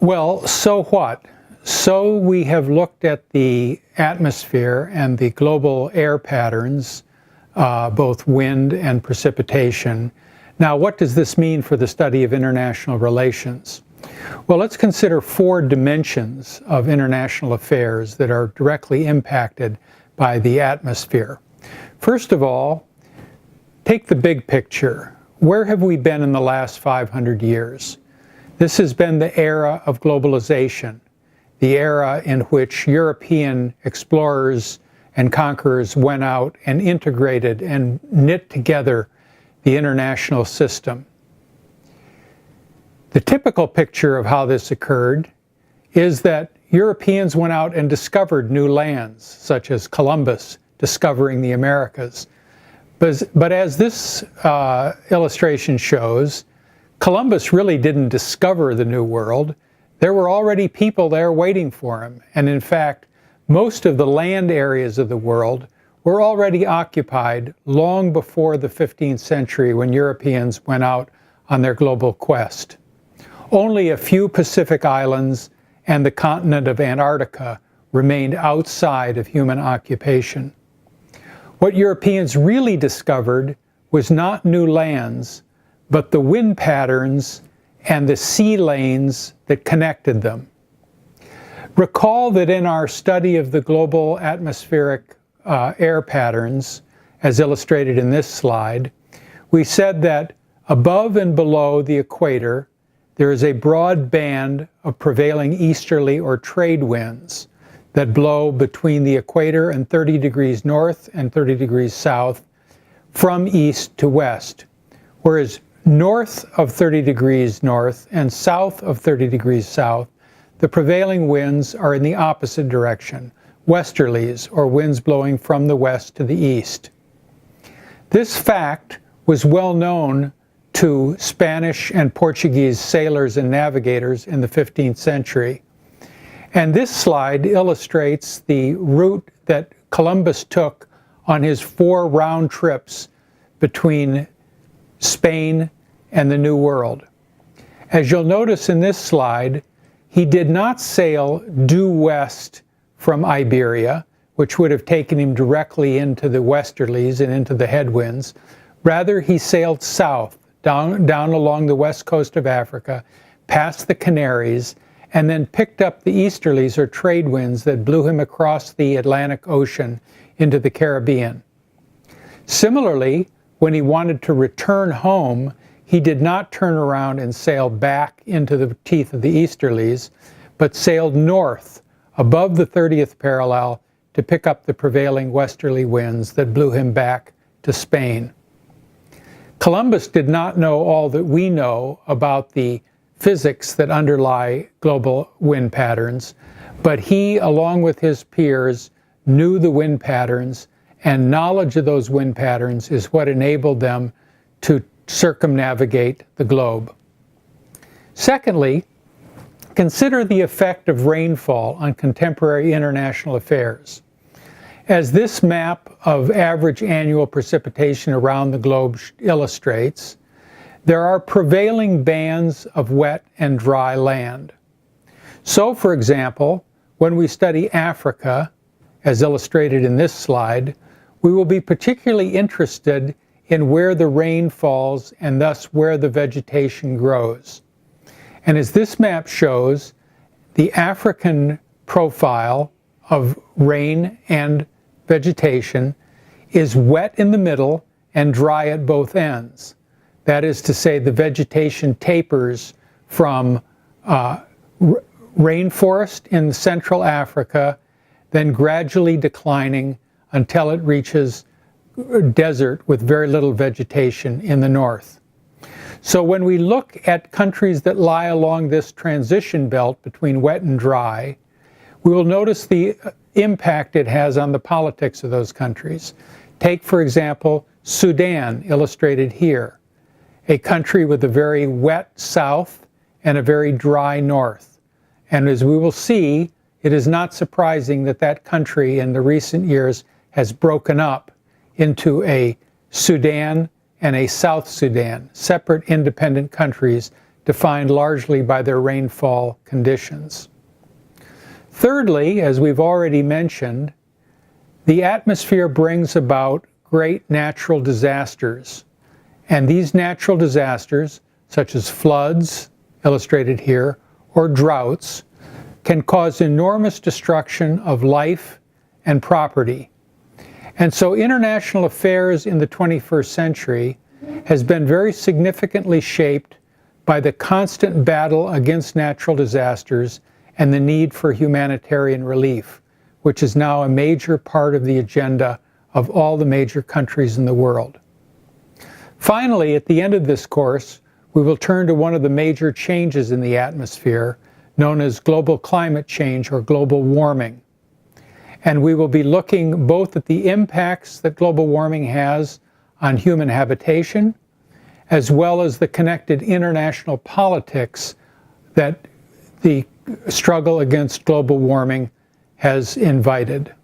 Well, so what? So we have looked at the atmosphere and the global air patterns, both wind and precipitation. Now, what does this mean for the study of international relations? Well, let's consider four dimensions of international affairs that are directly impacted by the atmosphere. First of all, take the big picture. Where have we been in the last 500 years? This has been the era of globalization, the era in which European explorers and conquerors went out and integrated and knit together the international system. The typical picture of how this occurred is that Europeans went out and discovered new lands, such as Columbus discovering the Americas. But as this illustration shows, Columbus really didn't discover the New World. There were already people there waiting for him. And in fact, most of the land areas of the world were already occupied long before the 15th century when Europeans went out on their global quest. Only a few Pacific islands and the continent of Antarctica remained outside of human occupation. What Europeans really discovered was not new lands, but the wind patterns and the sea lanes that connected them. Recall that in our study of the global atmospheric air patterns, as illustrated in this slide, we said that above and below the equator, there is a broad band of prevailing easterly or trade winds that blow between the equator and 30 degrees north and 30 degrees south from east to west, whereas north of 30 degrees north and south of 30 degrees south, the prevailing winds are in the opposite direction, westerlies, or winds blowing from the west to the east. This fact was well known to Spanish and Portuguese sailors and navigators in the 15th century. And this slide illustrates the route that Columbus took on his 4 round trips between Spain and the New World. As you'll notice in this slide, he did not sail due west from Iberia, which would have taken him directly into the westerlies and into the headwinds. Rather, he sailed south, down along the west coast of Africa, past the Canaries, and then picked up the easterlies or trade winds that blew him across the Atlantic Ocean into the Caribbean. Similarly, when he wanted to return home, he did not turn around and sail back into the teeth of the easterlies, but sailed north above the 30th parallel to pick up the prevailing westerly winds that blew him back to Spain. Columbus did not know all that we know about the physics that underlie global wind patterns, but he, along with his peers, knew the wind patterns, and knowledge of those wind patterns is what enabled them to circumnavigate the globe. Secondly, consider the effect of rainfall on contemporary international affairs. As this map of average annual precipitation around the globe illustrates, there are prevailing bands of wet and dry land. So, for example, when we study Africa, as illustrated in this slide, we will be particularly interested in where the rain falls and thus where the vegetation grows. And as this map shows, the African profile of rain and vegetation is wet in the middle and dry at both ends. That is to say, the vegetation tapers from rainforest in Central Africa, then gradually declining until it reaches desert with very little vegetation in the north. So when we look at countries that lie along this transition belt between wet and dry, we will notice the impact it has on the politics of those countries. Take, for example, Sudan, illustrated here, a country with a very wet south and a very dry north. And as we will see, it is not surprising that that country in the recent years has broken up into a Sudan and a South Sudan, separate independent countries defined largely by their rainfall conditions. Thirdly, as we've already mentioned, the atmosphere brings about great natural disasters. And these natural disasters, such as floods, illustrated here, or droughts, can cause enormous destruction of life and property. And so international affairs in the 21st century has been very significantly shaped by the constant battle against natural disasters and the need for humanitarian relief, which is now a major part of the agenda of all the major countries in the world. Finally, at the end of this course, we will turn to one of the major changes in the atmosphere, known as global climate change or global warming. And we will be looking both at the impacts that global warming has on human habitation, as well as the connected international politics that the struggle against global warming has invited.